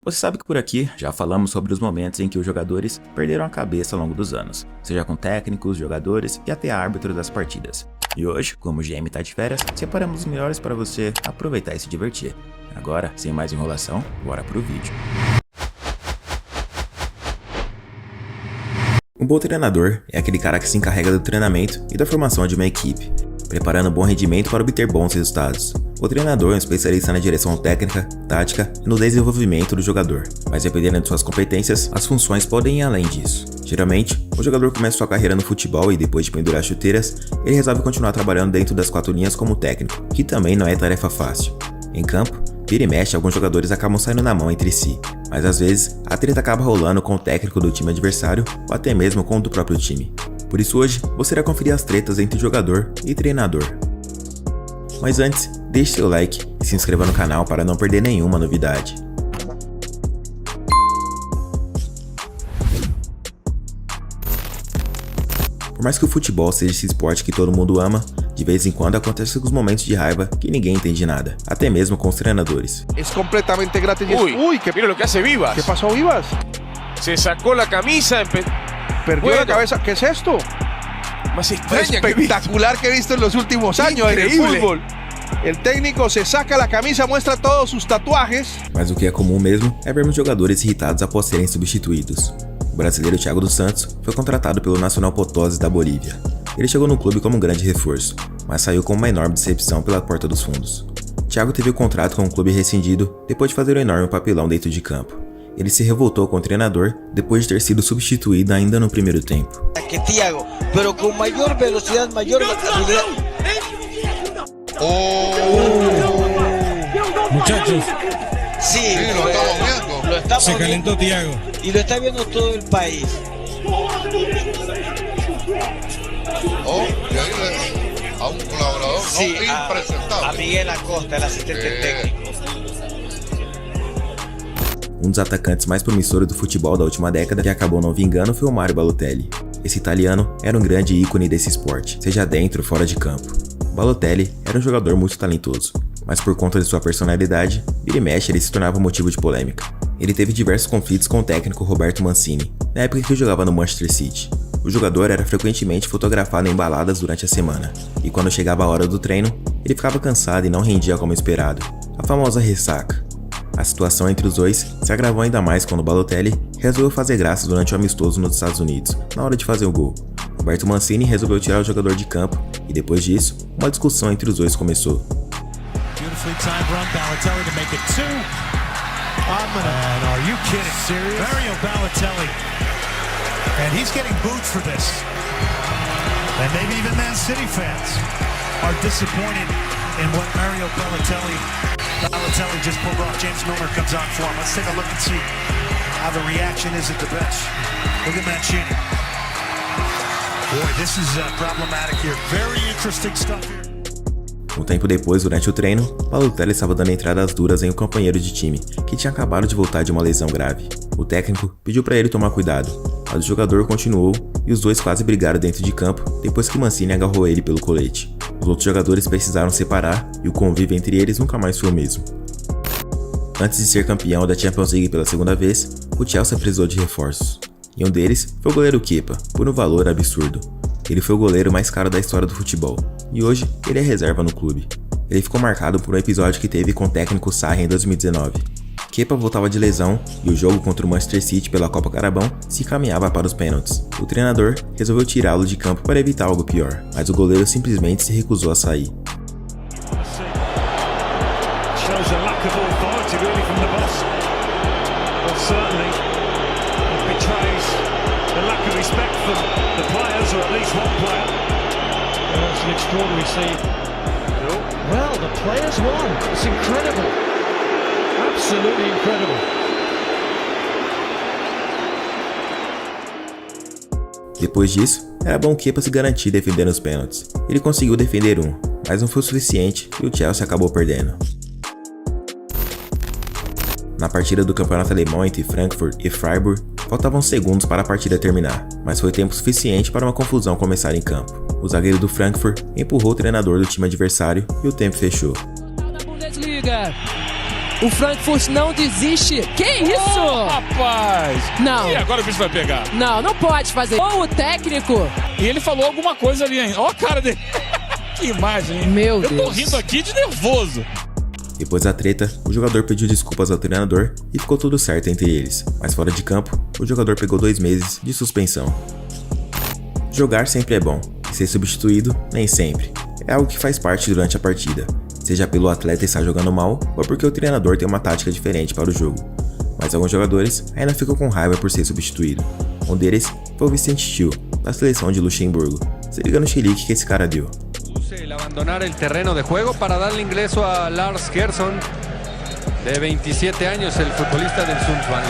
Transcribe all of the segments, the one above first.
Você sabe que por aqui já falamos sobre os momentos em que os jogadores perderam a cabeça ao longo dos anos, seja com técnicos, jogadores e até árbitros das partidas. E hoje, como o GM tá de férias, separamos os melhores para você aproveitar e se divertir. Agora, sem mais enrolação, bora pro vídeo. Um bom treinador é aquele cara que se encarrega do treinamento e da formação de uma equipe, preparando bom rendimento para obter bons resultados. O treinador é um especialista na direção técnica, tática e no desenvolvimento do jogador, mas dependendo de suas competências, as funções podem ir além disso. Geralmente, o jogador começa sua carreira no futebol e depois de pendurar chuteiras, ele resolve continuar trabalhando dentro das quatro linhas como técnico, que também não é tarefa fácil. Em campo, vira e mexe, alguns jogadores acabam saindo na mão entre si, mas às vezes a treta acaba rolando com o técnico do time adversário ou até mesmo com o do próprio time. Por isso hoje, você irá conferir as tretas entre jogador e treinador. Mas antes, deixe seu like e se inscreva no canal para não perder nenhuma novidade. Por mais que o futebol seja esse esporte que todo mundo ama, de vez em quando acontecem alguns momentos de raiva que ninguém entende nada, até mesmo com os treinadores. É completamente grátis. Uy, que mira lo que hace Vivas. ¿Qué pasó, Vivas? Se sacó la camisa, Perdió la cabeza. ¿Qué es esto? Más extraña Espectacular que he visto en los últimos años en el fútbol. El técnico se saca la camisa, muestra todos sus tatuajes. Mas o que é comum mesmo é vermos jogadores irritados após serem substituídos. O brasileiro Thiago dos Santos foi contratado pelo Nacional Potosí da Bolívia. Ele chegou no clube como um grande reforço, mas saiu com uma enorme decepção pela porta dos fundos. Thiago teve o contrato com o clube rescindido depois de fazer um enorme papelão dentro de campo. Ele se revoltou com o treinador depois de ter sido substituído ainda no primeiro tempo. Que Thiago, pero com maior velocidade, maior habilidad. Muchachos, Sí, lo estamos viendo. Lo estamos se calentó Thiago. y lo está viendo todo el país. Oh, y ahí a un colaborador Sí, no a impresentable. Miguel Acosta, el asistente técnico. Um dos atacantes mais promissores do futebol da última década que acabou não vingando foi o Mario Balotelli. Esse italiano era um grande ícone desse esporte, seja dentro ou fora de campo. Balotelli era um jogador muito talentoso, mas por conta de sua personalidade, vira e mexe ele se tornava motivo de polêmica. Ele teve diversos conflitos com o técnico Roberto Mancini, na época em que jogava no Manchester City. O jogador era frequentemente fotografado em baladas durante a semana, e quando chegava a hora do treino, ele ficava cansado e não rendia como esperado, a famosa ressaca. A situação entre os dois se agravou ainda mais quando Balotelli resolveu fazer graça durante o amistoso nos Estados Unidos, na hora de fazer o gol. Roberto Mancini resolveu tirar o jogador de campo e depois disso, uma discussão entre os dois começou. Beautifully timed run, Balotelli to make it two. Are you kidding? Serious? Mario Balotelli. And he's getting booed for this. And maybe even Man City fans are disappointed in what Mario Balotelli just pulled off. James Milner comes on for him. Let's take a look and see how the reaction is at the bench. Look at Mancini. Boy, this is problematic here. Very interesting stuff here. Um tempo depois, durante o treino, Balotelli estava dando entradas duras em um companheiro de time, que tinha acabado de voltar de uma lesão grave. O técnico pediu para ele tomar cuidado, mas o jogador continuou e os dois quase brigaram dentro de campo depois que Mancini agarrou ele pelo colete. Os outros jogadores precisaram separar e o convívio entre eles nunca mais foi o mesmo. Antes de ser campeão da Champions League pela segunda vez, o Chelsea precisou de reforços. E um deles foi o goleiro Kepa, por um valor absurdo. Ele foi o goleiro mais caro da história do futebol, e hoje ele é reserva no clube. Ele ficou marcado por um episódio que teve com o técnico Sarri em 2019. Kepa voltava de lesão e o jogo contra o Manchester City pela Copa Carabão se encaminhava para os pênaltis. O treinador resolveu tirá-lo de campo para evitar algo pior, mas o goleiro simplesmente se recusou a sair. Well, the players won. It's incredible. Absolutely incredible. Depois disso, era bom Kepa se garantir defendendo os pênaltis. Ele conseguiu defender um, mas não foi o suficiente e o Chelsea acabou perdendo. Na partida do campeonato alemão entre Frankfurt e Freiburg, faltavam segundos para a partida terminar, mas foi tempo suficiente para uma confusão começar em campo. O zagueiro do Frankfurt empurrou o treinador do time adversário e o tempo fechou. O Frankfurt não desiste. Que isso? Oh, rapaz! Não. E agora o bicho vai pegar. Não pode fazer. Ou o técnico. E ele falou alguma coisa ali, hein? Ó a cara dele. Que imagem, hein? Meu Deus. Eu tô rindo aqui de nervoso. Depois da treta, o jogador pediu desculpas ao treinador e ficou tudo certo entre eles. Mas fora de campo, o jogador pegou 2 meses de suspensão. Jogar sempre é bom, e ser substituído nem sempre. É algo que faz parte durante a partida, seja pelo atleta estar jogando mal ou porque o treinador tem uma tática diferente para o jogo. Mas alguns jogadores ainda ficam com raiva por ser substituído. Um deles foi o Vicente Schill, da seleção de Luxemburgo. Se liga no chilique que esse cara deu. El abandonar el terreno de juego para darle ingreso a Lars Gerson, de 27 años, el futbolista del Sundsvall.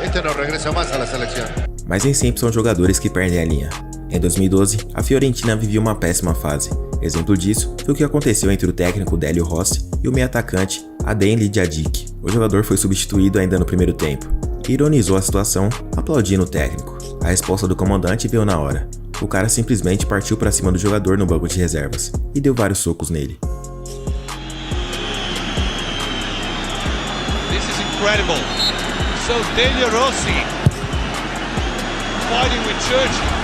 Este no regresa más a la selección. Mas nem sempre são jogadores que perdem a linha. Em 2012, a Fiorentina vivia uma péssima fase. Exemplo disso foi o que aconteceu entre o técnico Délio Rossi e o meio-atacante Adem Lidjajic. O jogador foi substituído ainda no primeiro tempo e ironizou a situação aplaudindo o técnico. A resposta do comandante veio na hora. O cara simplesmente partiu para cima do jogador no banco de reservas e deu vários socos nele. This is incredible. So Délio Rossi fighting with Churchill.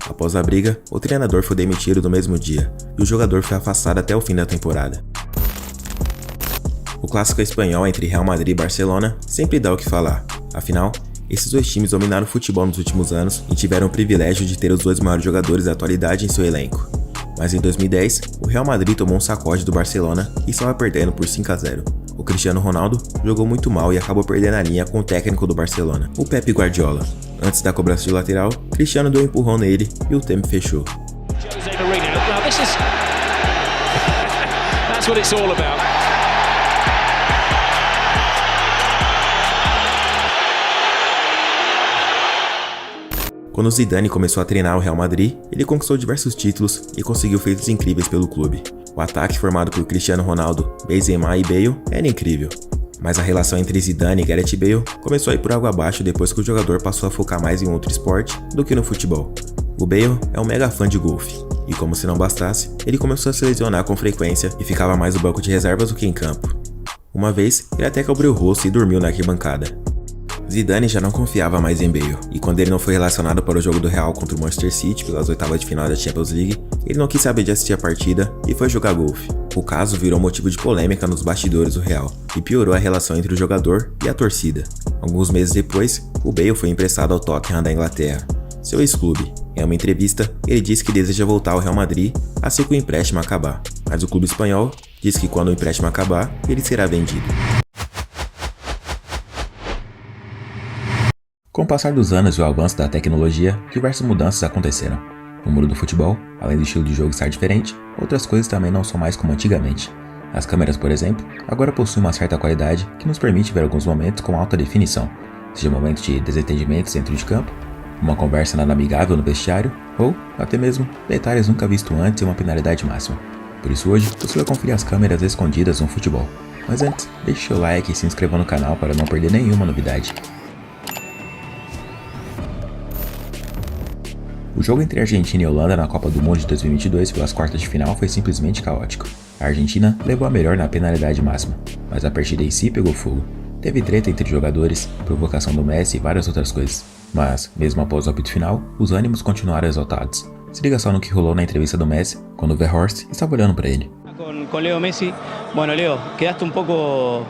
Após a briga, o treinador foi demitido no mesmo dia e o jogador foi afastado até o fim da temporada. O clássico espanhol entre Real Madrid e Barcelona sempre dá o que falar. Afinal, esses dois times dominaram o futebol nos últimos anos e tiveram o privilégio de ter os 2 maiores jogadores da atualidade em seu elenco. Mas em 2010, o Real Madrid tomou um sacode do Barcelona e estava perdendo por 5-0. O Cristiano Ronaldo jogou muito mal e acabou perdendo a linha com o técnico do Barcelona, o Pep Guardiola. Antes da cobrança de lateral, Cristiano deu um empurrão nele e o tempo fechou. Quando Zidane começou a treinar o Real Madrid, ele conquistou diversos títulos e conseguiu feitos incríveis pelo clube. O ataque formado por Cristiano Ronaldo, Benzema e Bale era incrível. Mas a relação entre Zidane e Gareth Bale começou a ir por água abaixo depois que o jogador passou a focar mais em outro esporte do que no futebol. O Bale é um mega fã de golfe, e como se não bastasse, ele começou a se lesionar com frequência e ficava mais no banco de reservas do que em campo. Uma vez, ele até cobriu o rosto e dormiu na arquibancada. Zidane já não confiava mais em Bale, e quando ele não foi relacionado para o jogo do Real contra o Manchester City pelas oitavas de final da Champions League, ele não quis saber de assistir a partida e foi jogar golfe. O caso virou motivo de polêmica nos bastidores do Real, e piorou a relação entre o jogador e a torcida. Alguns meses depois, o Bale foi emprestado ao Tottenham da Inglaterra, seu ex-clube. Em uma entrevista, ele disse que deseja voltar ao Real Madrid assim que o empréstimo acabar, mas o clube espanhol diz que quando o empréstimo acabar, ele será vendido. Com o passar dos anos e o avanço da tecnologia, diversas mudanças aconteceram. No mundo do futebol, além do estilo de jogo estar diferente, outras coisas também não são mais como antigamente. As câmeras, por exemplo, agora possuem uma certa qualidade que nos permite ver alguns momentos com alta definição, seja momentos de desentendimentos dentro de campo, uma conversa nada amigável no vestiário, ou, até mesmo, detalhes nunca vistos antes e uma penalidade máxima. Por isso hoje, você vai conferir as câmeras escondidas no futebol. Mas antes, deixe seu like e se inscreva no canal para não perder nenhuma novidade. O jogo entre Argentina e Holanda na Copa do Mundo de 2022 pelas quartas de final foi simplesmente caótico. A Argentina levou a melhor na penalidade máxima, mas a partida em si pegou fogo. Teve treta entre jogadores, provocação do Messi e várias outras coisas. Mas, mesmo após o apito final, os ânimos continuaram exaltados. Se liga só no que rolou na entrevista do Messi, quando o Weghorst estava olhando para ele. Com Leo Messi, bueno Leo, quedaste um pouco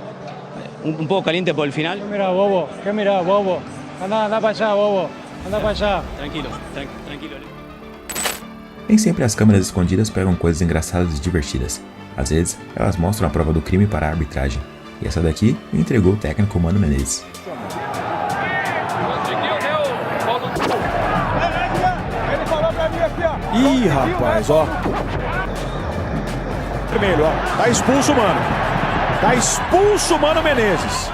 caliente por el final. ¿Qué mira, bobo? Anda para allá, bobo. Anda para allá. Tranquilo. Nem sempre as câmeras escondidas pegam coisas engraçadas e divertidas. Às vezes, elas mostram a prova do crime para a arbitragem. E essa daqui me entregou o técnico Mano Menezes. Ih, rapaz, ó. Vermelho, ó. Tá expulso, mano. Tá expulso, Mano Menezes.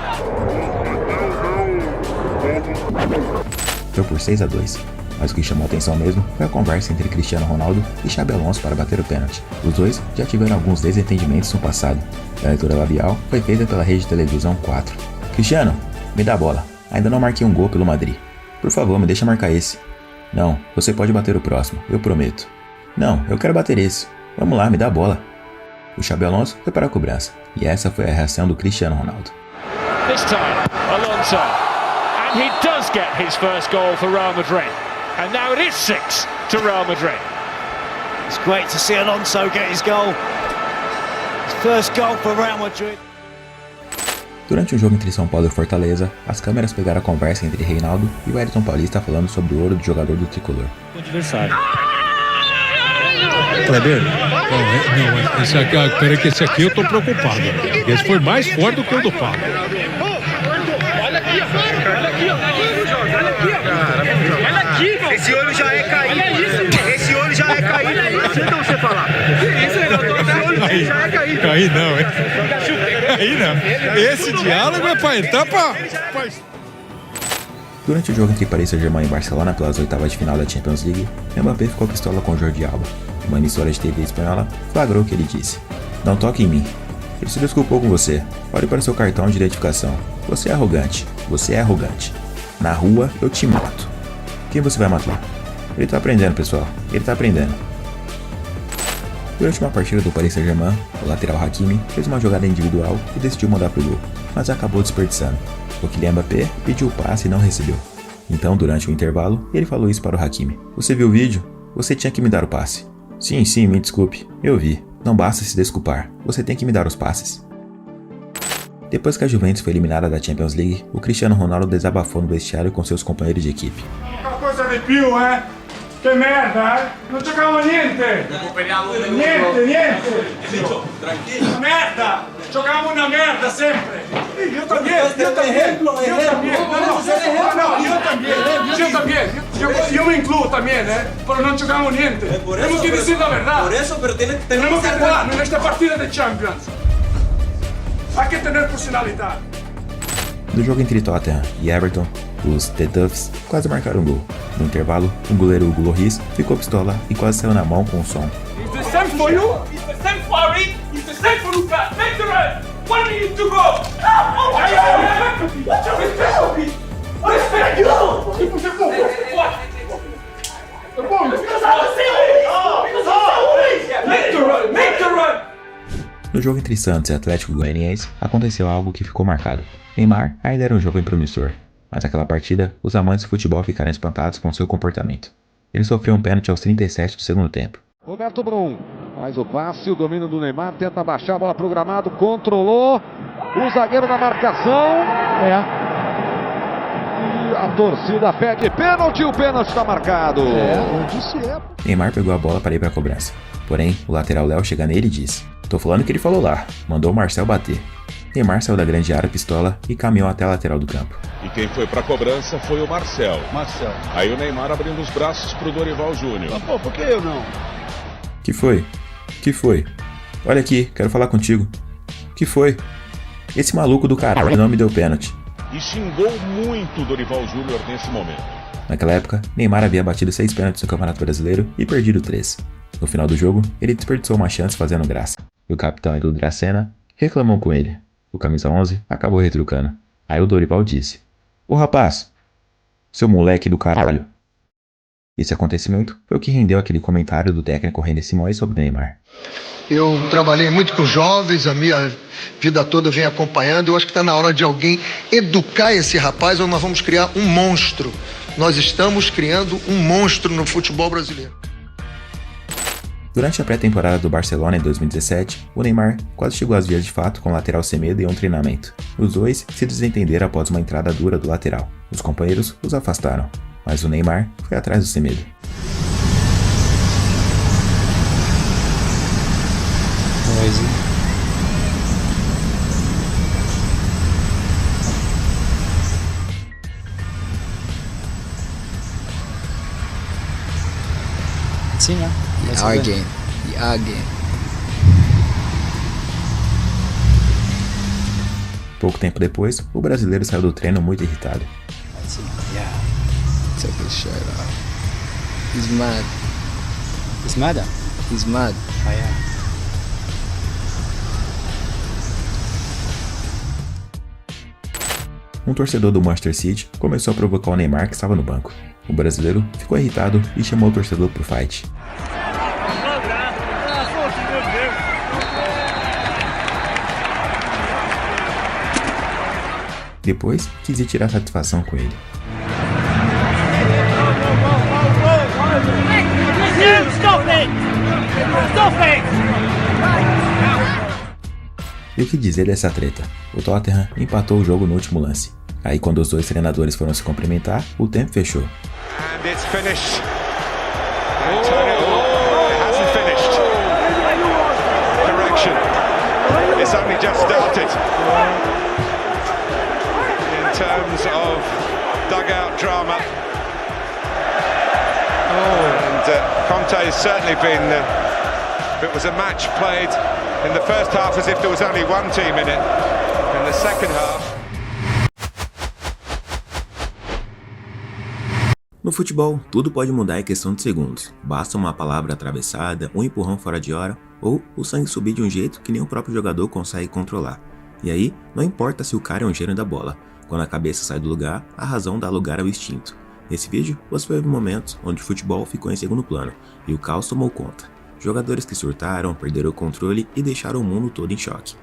Foi por 6-2, mas o que chamou a atenção mesmo foi a conversa entre Cristiano Ronaldo e Xabi Alonso para bater o pênalti. Os dois já tiveram alguns desentendimentos no passado. A leitura labial foi feita pela rede de televisão 4. Cristiano, me dá a bola. Ainda não marquei um gol pelo Madrid. Por favor, me deixa marcar esse. Não, você pode bater o próximo, eu prometo. Não, eu quero bater esse. Vamos lá, me dá a bola. O Xabi Alonso foi para a cobrança, e essa foi a reação do Cristiano Ronaldo. This time, Alonso, and he does get his first goal for Real Madrid, and now it is 6 to Real Madrid. It's great to see Alonso get his goal. His first goal for Real Madrid. Durante o jogo entre São Paulo e Fortaleza, as câmeras pegaram a conversa entre Reinaldo e o Ayrton Paulista falando sobre o ouro do jogador do tricolor. O adversário. Kleber? Não, esse aqui, peraí que esse aqui eu tô preocupado. Esse foi mais forte do que o do Paulo. Olha aqui, ó. Olha aqui, esse olho já é caído. Esse olho já é caído. Não adianta você falar. Isso aí, já é caído. Caí não, hein? Caí não. Esse diálogo é pra entrar pra... Durante o jogo entre Paris Saint-Germain e Barcelona pelas oitavas de final da Champions League, Mbappé ficou pistola com Jordi Alba. Uma emissora de TV espanhola flagrou o que ele disse. Não toque em mim. Ele se desculpou com você. Olhe para o seu cartão de identificação. Você é arrogante. Você é arrogante. Na rua eu te mato. Quem você vai matar? Ele tá aprendendo, pessoal. Ele tá aprendendo. Durante uma partida do Paris Saint-Germain, o lateral Hakimi fez uma jogada individual e decidiu mandar pro gol, mas acabou desperdiçando. O Kylian Mbappé pediu o passe e não recebeu. Então, durante o intervalo, ele falou isso para o Hakimi. Você viu o vídeo? Você tinha que me dar o passe. Sim, me desculpe. Eu vi. Não basta se desculpar. Você tem que me dar os passes. Depois que a Juventus foi eliminada da Champions League, o Cristiano Ronaldo desabafou no vestiário com seus companheiros de equipe. Uma coisa de più, Que merda, Não giocavamo niente! Niente! Tranquilo! Merda! Giocavamo una merda sempre! Io também! Yo me incluo también, pero no jugamos niente. Tenemos que decir la verdad. Por eso, pero tenemos que jugar en esta partida de Champions. Hay que tener personalidade. No jogo entre Tottenham e Everton, os The Duffs quase marcaram um gol. No intervalo, o goleiro Hugo Lloris ficou pistola e quase saiu na mão com o som. It's the same for you. It's the same for Ari. It's the same for Lucas. Make the run. 1 minute to go. No jogo entre Santos e Atlético Goianiense, aconteceu algo que ficou marcado. Neymar ainda era um jovem promissor, mas naquela partida, os amantes do futebol ficaram espantados com seu comportamento. Ele sofreu um pênalti aos 37 do segundo tempo. Roberto Brum faz o passe, o domínio do Neymar, tenta baixar a bola programado, controlou, o zagueiro na marcação. E a torcida pede pênalti, o pênalti está marcado. Neymar pegou a bola para ir para a cobrança. Porém, o lateral Léo chega nele e diz: "Tô falando que ele falou lá", mandou o Marcel bater. Neymar saiu da grande área pistola e caminhou até a lateral do campo. E quem foi pra cobrança foi o Marcel. Aí o Neymar abrindo os braços pro Dorival Júnior. Pô, por que eu não? Que foi? Que foi? Olha aqui, quero falar contigo. Que foi? Esse maluco do caralho não me deu pênalti. E xingou muito o Dorival Júnior nesse momento. Naquela época, Neymar havia batido 6 pênaltis no Campeonato Brasileiro e perdido 3. No final do jogo, ele desperdiçou uma chance fazendo graça. E o capitão Edu Dracena reclamou com ele. O camisa 11 acabou retrucando. Aí o Dorival disse: "Ô rapaz, seu moleque do caralho." Esse acontecimento foi o que rendeu aquele comentário do técnico René Simões sobre Neymar. Eu trabalhei muito com jovens, a minha vida toda eu venho acompanhando. Eu acho que está na hora de alguém educar esse rapaz ou nós vamos criar um monstro. Nós estamos criando um monstro no futebol brasileiro. Durante a pré-temporada do Barcelona em 2017, o Neymar quase chegou às vias de fato com o lateral Semedo em um treinamento. Os dois se desentenderam após uma entrada dura do lateral. Os companheiros os afastaram, mas o Neymar foi atrás do Semedo. Sim, né? Again. Pouco tempo depois, o brasileiro saiu do treino muito irritado. Yeah. Took his shirt off. He's mad. He's mad? He's mad. Oh, yeah. Um torcedor do Manchester City começou a provocar o Neymar que estava no banco. O brasileiro ficou irritado e chamou o torcedor pro fight. Depois, quis ir tirar satisfação com ele. E o que dizer dessa treta? O Tottenham empatou o jogo no último lance. Aí quando os dois treinadores foram se cumprimentar, o tempo fechou. And it's finished. Antonio hasn't finished. Correction. It's only just started. In terms of dugout drama. And Conte has certainly been, it was a match played in the first half as if there was only one team in it. In the second half. No futebol, tudo pode mudar em questão de segundos. Basta uma palavra atravessada, um empurrão fora de hora, ou o sangue subir de um jeito que nem o próprio jogador consegue controlar. E aí, não importa se o cara é um gênio da bola. Quando a cabeça sai do lugar, a razão dá lugar ao instinto. Nesse vídeo, você vai ver momentos onde o futebol ficou em segundo plano, e o caos tomou conta. Jogadores que surtaram, perderam o controle e deixaram o mundo todo em choque.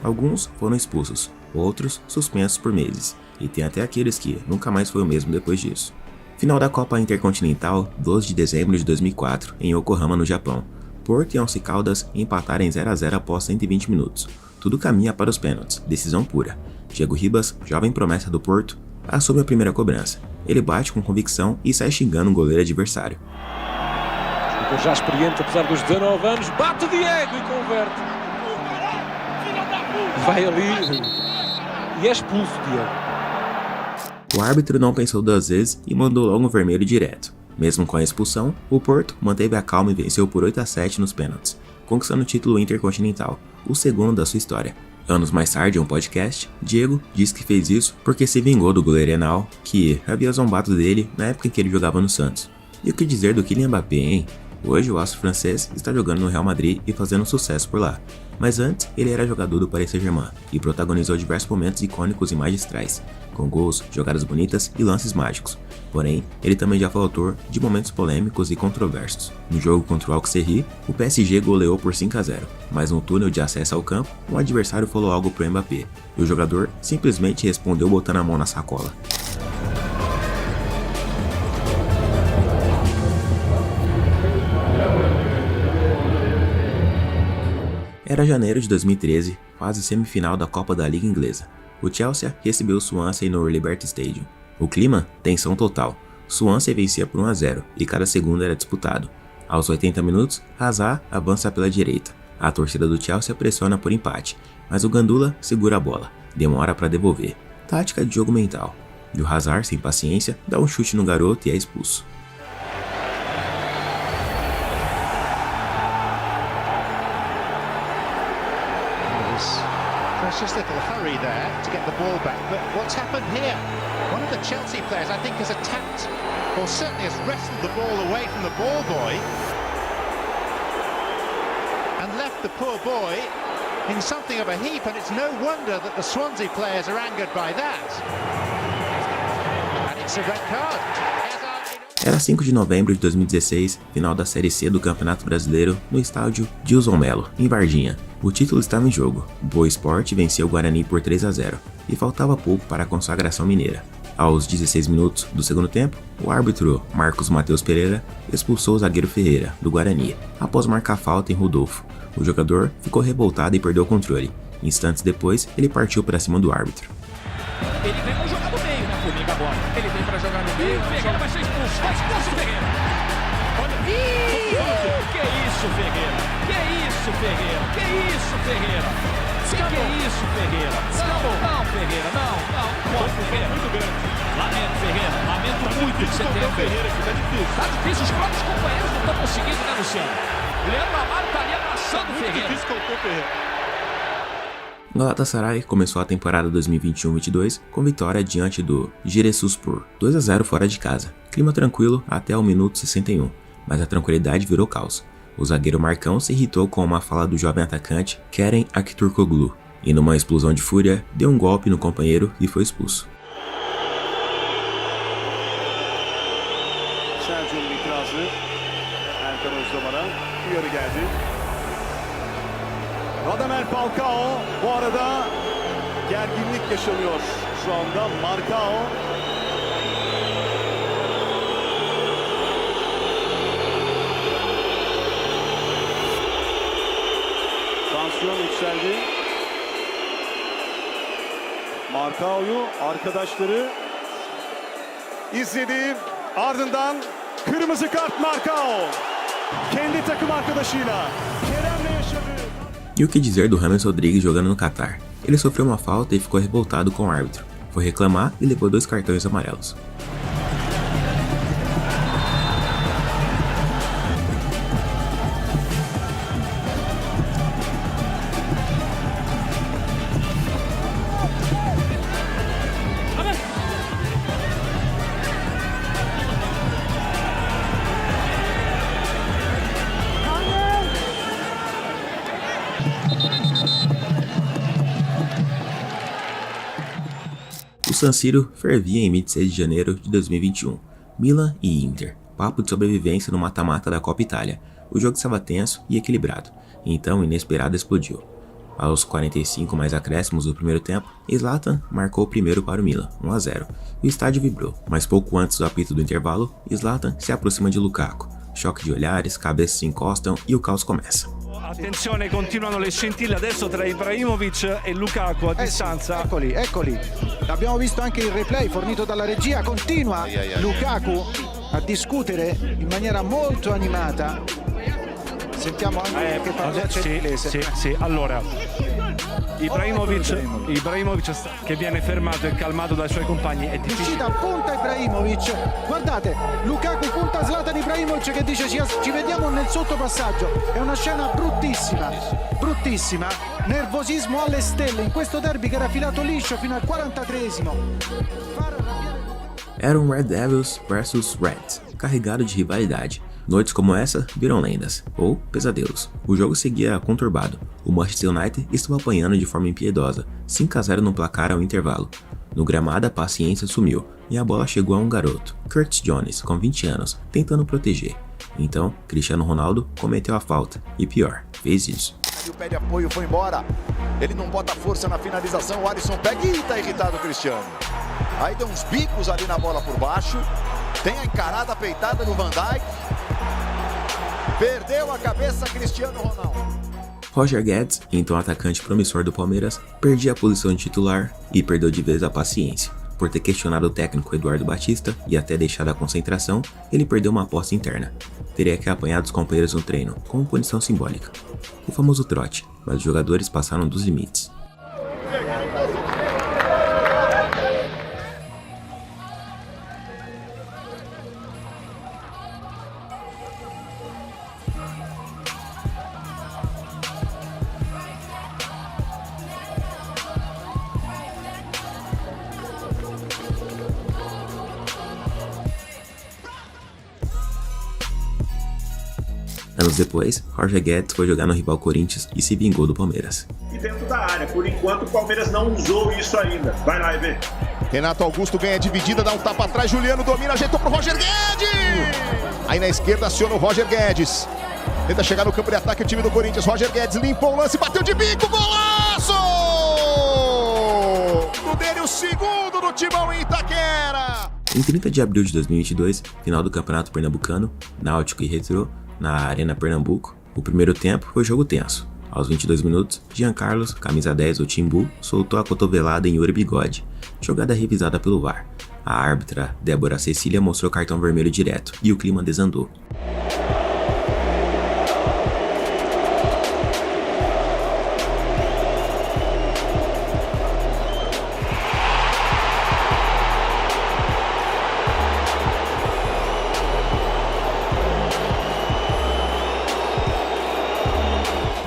Alguns foram expulsos, outros suspensos por meses, e tem até aqueles que nunca mais foi o mesmo depois disso. Final da Copa Intercontinental, 12 de dezembro de 2004, em Yokohama, no Japão. Porto e Once Caldas empataram em 0 a 0 após 120 minutos. Tudo caminha para os pênaltis, decisão pura. Diego Ribas, jovem promessa do Porto, assume a primeira cobrança. Ele bate com convicção e sai xingando um goleiro adversário. Já experiente, apesar dos 19 anos, bate o Diego e converte. Vai ali e é expulso, Diego. O árbitro não pensou duas vezes e mandou logo um vermelho direto. Mesmo com a expulsão, o Porto manteve a calma e venceu por 8 a 7 nos pênaltis, conquistando o título intercontinental, o segundo da sua história. Anos mais tarde, em um podcast, Diego disse que fez isso porque se vingou do goleiro Henao, que havia zombado dele na época em que ele jogava no Santos. E o que dizer do Kylian Mbappé, hein? Hoje o astro francês está jogando no Real Madrid e fazendo sucesso por lá. Mas antes, ele era jogador do Paris Saint-Germain e protagonizou diversos momentos icônicos e magistrais, com gols, jogadas bonitas e lances mágicos. Porém, ele também já foi autor de momentos polêmicos e controversos. No jogo contra o Auxerre, o PSG goleou por 5 a 0, mas no túnel de acesso ao campo, um adversário falou algo pro Mbappé, e o jogador simplesmente respondeu botando a mão na sacola. Era janeiro de 2013, fase semifinal da Copa da Liga Inglesa. O Chelsea recebeu o Swansea no Liberty Stadium. O clima, tensão total. Swansea vencia por 1 a 0 e cada segundo era disputado. Aos 80 minutos, Hazard avança pela direita. A torcida do Chelsea pressiona por empate, mas o Gandula segura a bola, demora para devolver. Tática de jogo mental. E o Hazard, sem paciência, dá um chute no garoto e é expulso. Precious little hurry there to get the ball back, but what's happened here? One of the Chelsea players, I think, has attacked, or certainly has wrestled the ball away from the ball boy and left the poor boy in something of a heap, and it's no wonder that the Swansea players are angered by that. And it's a red card. Era 5 de novembro de 2016, final da Série C do Campeonato Brasileiro, no estádio Gilson Melo, em Varginha. O título estava em jogo. O Boa Esporte venceu o Guarani por 3 a 0 e faltava pouco para a consagração mineira. Aos 16 minutos do segundo tempo, o árbitro Marcos Matheus Pereira expulsou o zagueiro Ferreira, do Guarani, após marcar falta em Rodolfo. O jogador ficou revoltado e perdeu o controle. Instantes depois, ele partiu para cima do árbitro. Ele vem para jogar no meio, né, Formiga, agora. Ele vem para jogar no meio, o Ferreira vai ser expulso. Vai expulso, Ferreira. Olha, que isso, Ferreira? Que isso, Ferreira? Que isso, Ferreira? Que isso, Ferreira? Não, Ferreira, não pode, Ferreira. Muito grande. Lamento, Ferreira, lamento muito que você tenha Ferreira aqui, tá difícil. Tá difícil, os próprios companheiros não estão conseguindo, né, Luciano? O Leandro Amaro tá ali abraçando o Ferreira. Muito difícil colocar o Ferreira. Galatasaray começou a temporada 2021-22 com vitória diante do Giresunspor, 2 a 0 fora de casa. Clima tranquilo até o minuto 61, mas a tranquilidade virou caos. O zagueiro Marcão se irritou com uma fala do jovem atacante Kerem Aktürkoğlu e numa explosão de fúria deu um golpe no companheiro e foi expulso. uyarı geldi. Radamel Falcao bu arada gerginlik yaşanıyor şu anda. Marcao tansiyon yükseldi. Marcao'yu arkadaşları izledi. Ardından kırmızı kart Marcao. Kendi takım arkadaşıyla Kerem'le yaşadı. E o que dizer do James Rodrigues jogando no Catar? Ele sofreu uma falta e ficou revoltado com o árbitro. Foi reclamar e levou 2 cartões amarelos. O San Siro fervia em 26 de janeiro de 2021. Milan e Inter. Papo de sobrevivência no mata-mata da Copa Itália. O jogo estava tenso e equilibrado. Então o inesperado explodiu. Aos 45 mais acréscimos do primeiro tempo, Zlatan marcou o primeiro para o Milan, 1-0. O estádio vibrou, mas pouco antes do apito do intervalo, Zlatan se aproxima de Lukaku. Choque de olhares, cabeças se encostam e o caos começa. Attenzione, continuano le scintille adesso tra Ibrahimovic e Lukaku a distanza. Eccoli. Abbiamo visto anche il replay fornito dalla regia. Continua Lukaku a discutere in maniera molto animata. Sentiamo anche che parla inglese. Sì, allora Ibrahimovic che viene fermato e calmato dai suoi compagni è difficile. Uscita, punta Ibrahimovic. Guardate, Lukaku punta Zlatan Ibrahimovic che dice ci vediamo nel sottopassaggio. È una scena bruttissima. Nervosismo alle stelle in questo derby che era filato liscio fino al 43esimo. Eram Red Devils vs Reds, carregado de rivalidade. Noites como essa viram lendas, ou pesadelos. O jogo seguia conturbado. O Manchester United estava apanhando de forma impiedosa, 5-0 no placar ao intervalo. No gramado a paciência sumiu, e a bola chegou a um garoto, Curtis Jones, com 20 anos, tentando proteger. Então, Cristiano Ronaldo cometeu a falta, e pior, fez isso. O pé de apoio foi embora, ele não bota força na finalização, o Alisson pega e tá irritado o Cristiano. Aí deu uns bicos ali na bola por baixo, tem a encarada peitada do Van Dijk. Perdeu a cabeça Cristiano Ronaldo. Roger Guedes, então atacante promissor do Palmeiras, perdia a posição de titular e perdeu de vez a paciência. Por ter questionado o técnico Eduardo Batista e até deixado a concentração, ele perdeu uma aposta interna. Teria que apanhar dos companheiros no treino, como punição simbólica. O famoso trote, mas os jogadores passaram dos limites. Anos depois, Roger Guedes foi jogar no rival Corinthians e se vingou do Palmeiras. E dentro da área, por enquanto o Palmeiras não usou isso ainda. Vai lá, EV. Renato Augusto ganha dividida, dá um tapa atrás, Juliano domina, ajeitou pro Roger Guedes! Aí na esquerda aciona o Roger Guedes. Tenta chegar no campo de ataque o time do Corinthians, Roger Guedes limpou o lance, bateu de bico, golaço! O dele, o segundo do Timão em Itaquera! Em 30 de abril de 2022, final do Campeonato Pernambucano, Náutico e Retrô, na Arena Pernambuco, o primeiro tempo foi jogo tenso. Aos 22 minutos, Jean Carlos, camisa 10 do Timbu, soltou a cotovelada em Yuri Bigode, jogada revisada pelo VAR. A árbitra Débora Cecília mostrou cartão vermelho direto e o clima desandou.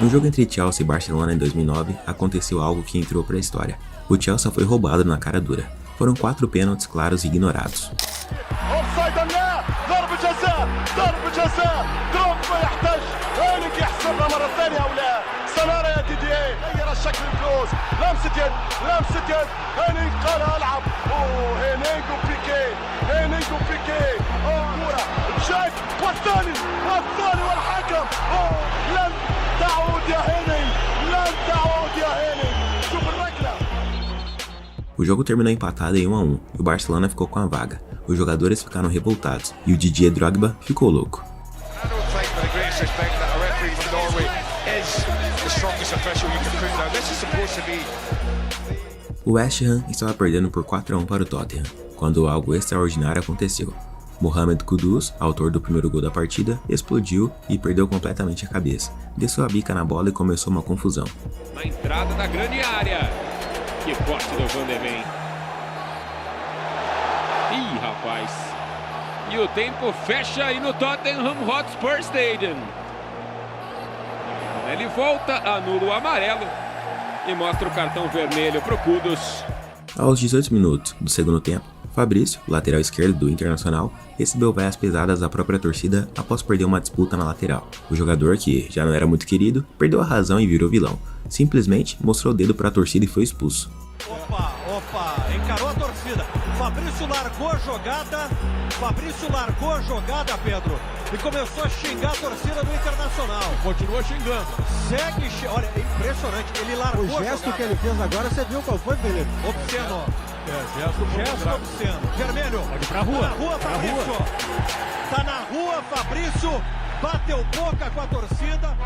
No jogo entre Chelsea e Barcelona em 2009, aconteceu algo que entrou para a história. O Chelsea foi roubado na cara dura. Foram 4 pênaltis claros e ignorados. السناره يا ديديه غير الشكل الفوز لمسه يد هينيك قال العب هينيجو بيكي كوره جاك والثاني والحكم لن تعود يا هيني شوف الركله. O jogo terminou empatado em 1-1 e o Barcelona ficou com a vaga. Os jogadores ficaram revoltados e o Didier Drogba ficou louco. O West Ham estava perdendo por 4-1 para o Tottenham, quando algo extraordinário aconteceu. Mohamed Kudus, autor do primeiro gol da partida, explodiu e perdeu completamente a cabeça. Desceu a bica na bola e começou uma confusão. Na entrada da grande área. Que corte do Van de Ven. Ih, rapaz. E o tempo fecha aí no Tottenham Hotspur Stadium. Ele volta, anula o amarelo e mostra o cartão vermelho pro Kudus. Aos 18 minutos do segundo tempo, Fabrício, lateral esquerdo do Internacional, recebeu vaias pesadas da própria torcida após perder uma disputa na lateral. O jogador, que já não era muito querido, perdeu a razão e virou vilão. Simplesmente mostrou o dedo para a torcida e foi expulso. Opa, encarou a torcida. Fabrício largou a jogada, Pedro, e começou a xingar a torcida do Internacional. Continua xingando. Olha, é impressionante, ele largou a jogada. O gesto que ele fez agora, você viu qual foi, Felipe? Obsceno. Gesto obsceno. Vermelho. Pode ir pra rua. Tá na rua, Fabrício. Tá na rua, Fabrício. Bateu boca com a torcida.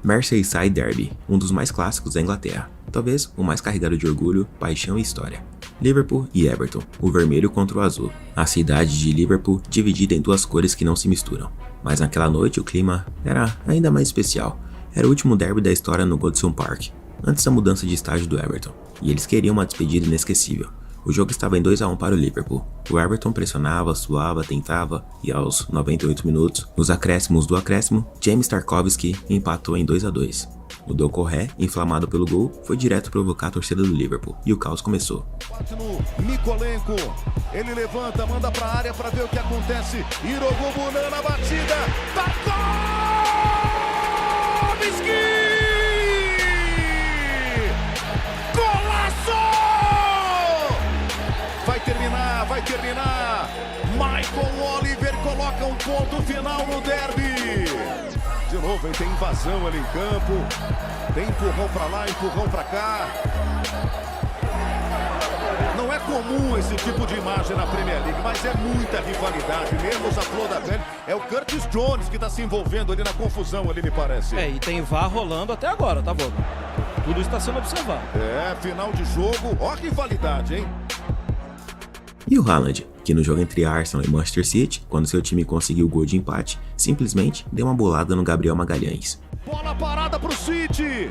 Merseyside Derby, um dos mais clássicos da Inglaterra, talvez o mais carregado de orgulho, paixão e história. Liverpool e Everton, o vermelho contra o azul, a cidade de Liverpool dividida em duas cores que não se misturam. Mas naquela noite o clima era ainda mais especial. Era o último derby da história no Goodison Park, antes da mudança de estádio do Everton, e eles queriam uma despedida inesquecível. O jogo estava em 2-1 para o Liverpool. O Everton pressionava, suava, tentava, e aos 98 minutos, nos acréscimos do acréscimo, James Tarkowski empatou em 2-2. O Doucouré, inflamado pelo gol, foi direto provocar a torcida do Liverpool, e o caos começou. Mikolenko, ele levanta, manda pra área pra ver o que acontece. Irogobunan na batida, Tarkowski! Vai terminar. Michael Oliver coloca um ponto final no derby. De novo, ele tem invasão ali em campo. Tem empurrão pra lá, empurrão pra cá. Não é comum esse tipo de imagem na Premier League, mas é muita rivalidade. Mesmo a flor da pele. É o Curtis Jones que tá se envolvendo ali na confusão, ali me parece. E tem VAR rolando até agora, tá bom? Tudo está sendo observado. Final de jogo. Ó a rivalidade, hein? E o Haaland, que no jogo entre Arsenal e Manchester City, quando seu time conseguiu o gol de empate, simplesmente deu uma bolada no Gabriel Magalhães. Bola parada pro City.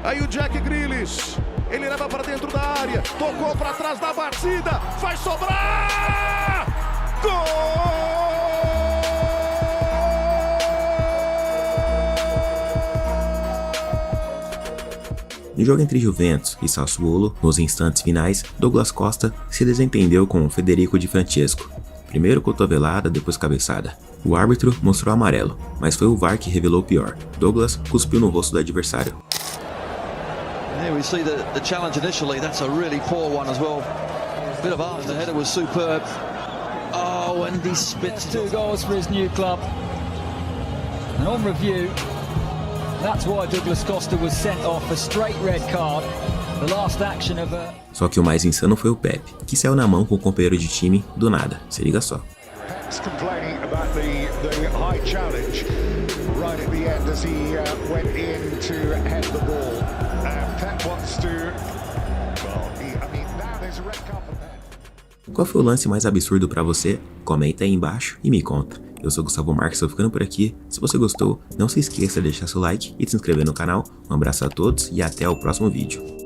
Aí o Jack Grealish, ele leva para dentro da área, tocou para trás da batida, vai sobrar! Gol! No jogo entre Juventus e Sassuolo, nos instantes finais, Douglas Costa se desentendeu com Federico Di Francesco. Primeiro cotovelada, depois cabeçada. O árbitro mostrou amarelo, mas foi o VAR que revelou o pior. Douglas cuspiu no rosto do adversário. Here we see the challenge initially. That's a really poor one as well. Bit of art. The header was superb. Oh, and he spits 2 goals for his new club. And on review, that's why Douglas Costa was sent off, a straight red card. The last action of a... Só que o mais insano foi o Pep, que saiu na mão com o companheiro de time do nada. Se liga só. Pep's complaining about the high challenge right at the end as he went in to head the ball. Pep wants to... Well, now there's a red card for Pep. Qual foi o lance mais absurdo pra você? Comenta aí embaixo e me conta. Eu sou Gustavo Marques, tô ficando por aqui. Se você gostou, não se esqueça de deixar seu like e de se inscrever no canal. Um abraço a todos e até o próximo vídeo.